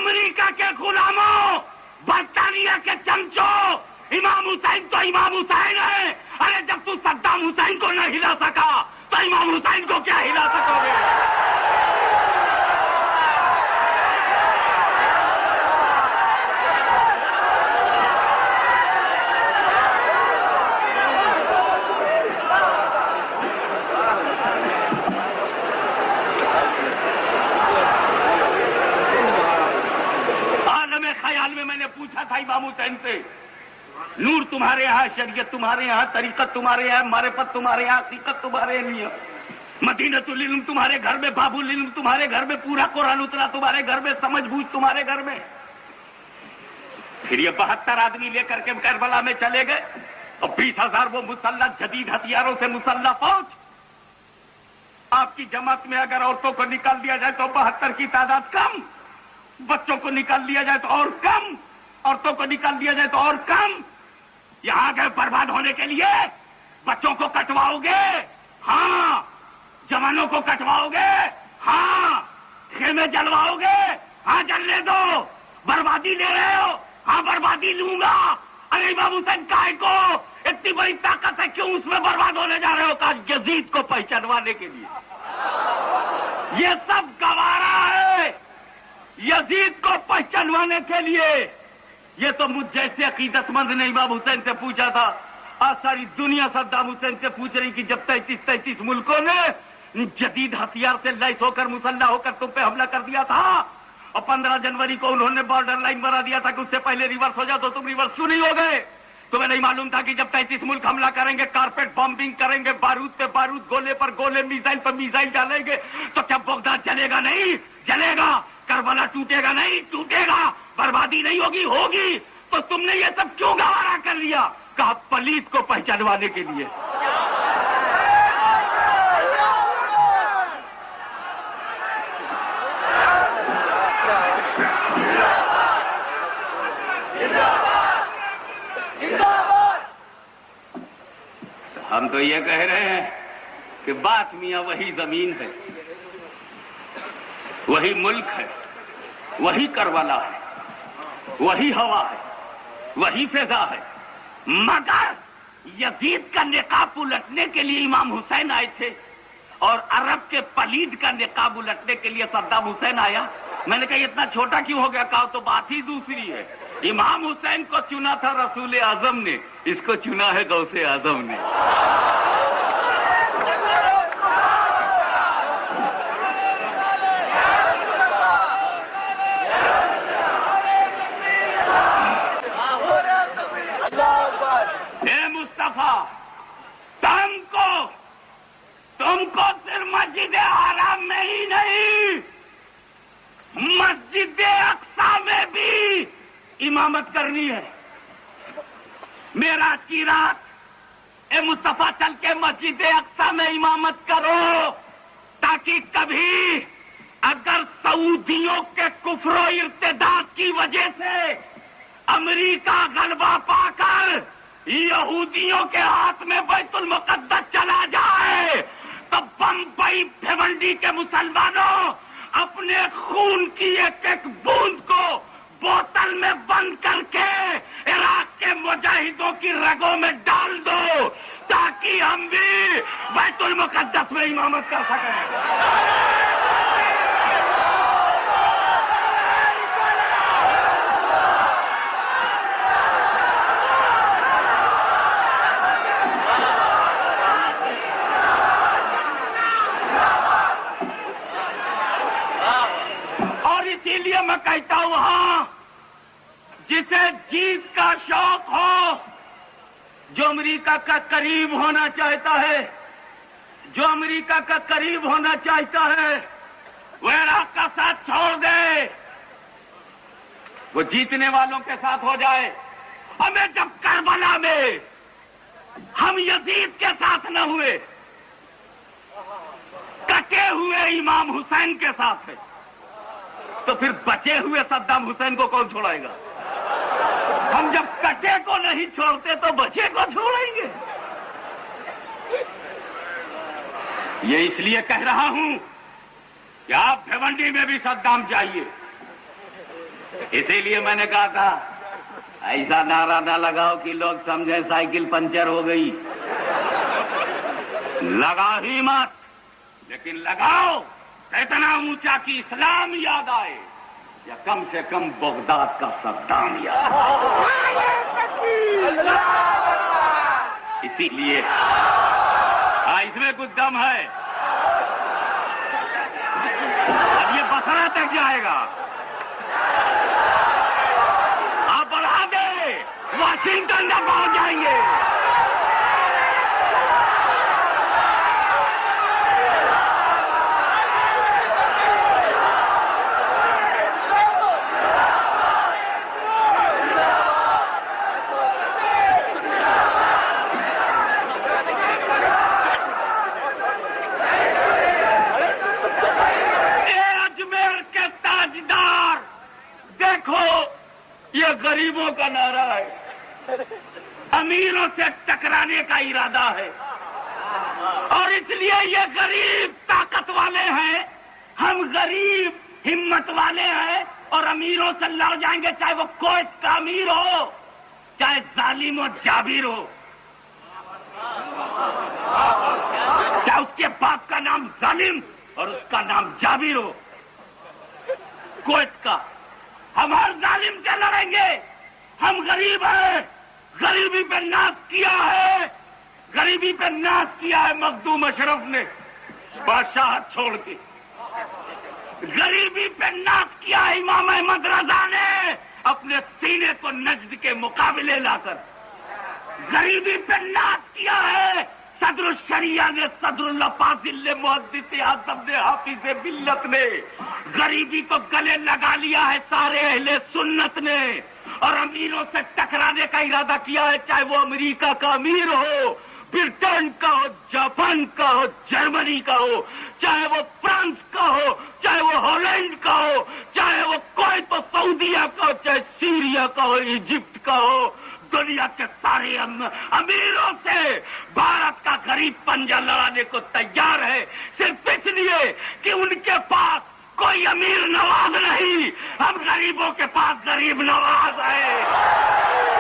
امریکہ کے غلاموں، برطانیہ کے چمچوں، امام حسین تو امام حسین ہے. ارے جب تو صدام حسین کو نہ ہلا سکا تو امام حسین کو کیا ہلا سکو گے؟ میں نے پوچھا تھا امام حسین سے، نور تمہارے یہاں، شریعت تمہارے یہاں، طریقت تمہارے یہاں، معرفت تمہارے یہاں، حقیقت تمہارے لیے، مدینۃ العلم تمہارے گھر میں، باب العلم تمہارے گھر میں، پورا قرآن اترا تمہارے گھر میں، سمجھ بوجھ تمہارے گھر میں. پھر یہ 72 آدمی لے کر کے کربلا میں چلے گئے اور 20,000 وہ مسلح جدید ہتھیاروں سے مسلح فوج. آپ کی جماعت میں اگر عورتوں کو نکال دیا جائے تو 72 کی تعداد کم، بچوں کو نکال دیا جائے تو اور کم، عورتوں کو نکال دیا جائے تو اور کم. یہاں گئے برباد ہونے کے لیے. بچوں کو کٹواؤ گے؟ ہاں. جوانوں کو کٹواؤ گے؟ ہاں. خیمے جلواؤ گے؟ ہاں جلنے دو. بربادی لے رہے ہو؟ ہاں بربادی لوں گا. ارے امام حسین کائے کو اتنی بڑی طاقت ہے، کیوں اس میں برباد ہونے جا رہے ہو؟ کہا یزید کو پہچانوانے کے لیے. یہ سب گوارا ہے یزید کو پہچانوانے کے لیے. یہ تو مجھ جیسے عقیدت مند نے امام حسین سے پوچھا تھا. آج ساری دنیا صدام حسین سے پوچھ رہی کہ جب 33 ملکوں نے جدید ہتھیار سے لیس ہو کر مسلح ہو کر تم پہ حملہ کر دیا تھا اور 15 جنوری کو انہوں نے بارڈر لائن بنا دیا تھا کہ اس سے پہلے ریورس ہو جاؤ، تو تم ریورس کیوں نہیں ہو گئے؟ تمہیں نہیں معلوم تھا کہ جب 33 ملک حملہ کریں گے، کارپیٹ بامبنگ کریں گے، بارود پہ بارود، گولے پر گولے، میزائل پر میزائل ڈالیں گے، تو کیا بغداد جلے گا؟ نہیں جلے گا. کربلا ٹوٹے گا؟ نہیں ٹوٹے گا. بربادی نہیں ہوگی؟ ہوگی. تو تم نے یہ سب کیوں گوارا کر لیا؟ کہا پلیت کو پہچانوانے کے لیے. ہم تو یہ کہہ رہے ہیں کہ بات میاں وہی زمین ہے، وہی ملک ہے، وہی کربلا ہے، وہی ہوا ہے، وہی فضا ہے. مگر یزید کا نقاب الٹنے کے لیے امام حسین آئے تھے اور عرب کے پلید کا نقاب الٹنے کے لیے صدام حسین آیا. میں نے کہا اتنا چھوٹا کیوں ہو گیا؟ کہا تو بات ہی دوسری ہے. امام حسین کو چنا تھا رسول اعظم نے، اس کو چنا ہے غوث اعظم نے. تم کو صرف مسجد حرام میں ہی نہیں، مسجد اقصی میں بھی امامت کرنی ہے. معراج کی رات اے مصطفیٰ چل کے مسجد اقصی میں امامت کرو، تاکہ کبھی اگر سعودیوں کے کفر و ارتداد کی وجہ سے امریکہ غلبہ پا کر یہودیوں کے ہاتھ میں بیت المقدس چلا جائے تو بمبئی بھیونڈی کے مسلمانوں اپنے خون کی ایک ایک بوند کو بوتل میں بند کر کے عراق کے مجاہدوں کی رگوں میں ڈال دو، تاکہ ہم بھی بیت المقدس میں امامت کر سکیں. میں کہتا ہوں ہاں، جسے جیت کا شوق ہو، جو امریکہ کا قریب ہونا چاہتا ہے، جو امریکہ کا قریب ہونا چاہتا ہے، وہ عراق کا ساتھ چھوڑ دے، وہ جیتنے والوں کے ساتھ ہو جائے. ہمیں جب کربلا میں ہم یزید کے ساتھ نہ ہوئے، کٹے ہوئے امام حسین کے ساتھ ہے، تو پھر بچے ہوئے صدام حسین کو کون چھوڑائے گا؟ ہم جب کٹے کو نہیں چھوڑتے تو بچے کو چھوڑیں گے. یہ اس لیے کہہ رہا ہوں کہ آپ بھیونڈی میں بھی صدام چاہیے، اسی لیے میں نے کہا تھا ایسا نعرہ نہ لگاؤ کہ لوگ سمجھیں سائیکل پنچر ہو گئی. لگا ہی مت، لیکن لگاؤ اتنا اونچا کہ اسلام یاد آئے، یا کم سے کم بغداد کا صدام یاد آئے. اسی لیے اس میں کچھ دم ہے. اب یہ بسرا تک جائے گا. آپ بڑھا دیں واشنگٹن تک پہنچ جائیں گے. یہ غریبوں کا نعرہ ہے، امیروں سے ٹکرانے کا ارادہ ہے، اور اس لیے یہ غریب طاقت والے ہیں، ہم غریب ہمت والے ہیں، اور امیروں سے لڑ جائیں گے، چاہے وہ کویت کا امیر ہو، چاہے ظالم و جابر ہو، چاہے اس کے باپ کا نام ظالم اور اس کا نام جابر ہو. کویت کا ہم ہر ظالم سے لڑیں گے. ہم غریب ہیں، غریبی پہ ناز کیا ہے، غریبی پہ ناز کیا ہے مخدوم اشرف نے بادشاہت چھوڑ کے. غریبی پہ ناز کیا ہے امام احمد رضا نے اپنے سینے کو نجد کے مقابلے لا کر. غریبی پہ ناز کیا ہے صدر الشریعہ نے، صدر اللہ فاضل محدث اعظم نے، حافظ ملت نے. غریبی کو گلے لگا لیا ہے سارے اہل سنت نے، اور امیروں سے ٹکرانے کا ارادہ کیا ہے، چاہے وہ امریکہ کا امیر ہو، برطن کا ہو، جاپان کا ہو، جرمنی کا ہو، چاہے وہ فرانس کا ہو، چاہے وہ ہالینڈ کا ہو، چاہے وہ کویت و سعودیہ کا ہو، چاہے سیریا کا ہو، ایجپٹ کا ہو. دنیا کے سارے امیروں سے بھارت کا غریب پنجہ لڑانے کو تیار ہے، صرف اس لیے کہ ان کے پاس کوئی امیر نواز نہیں. ہم غریبوں کے پاس غریب نواز ہے.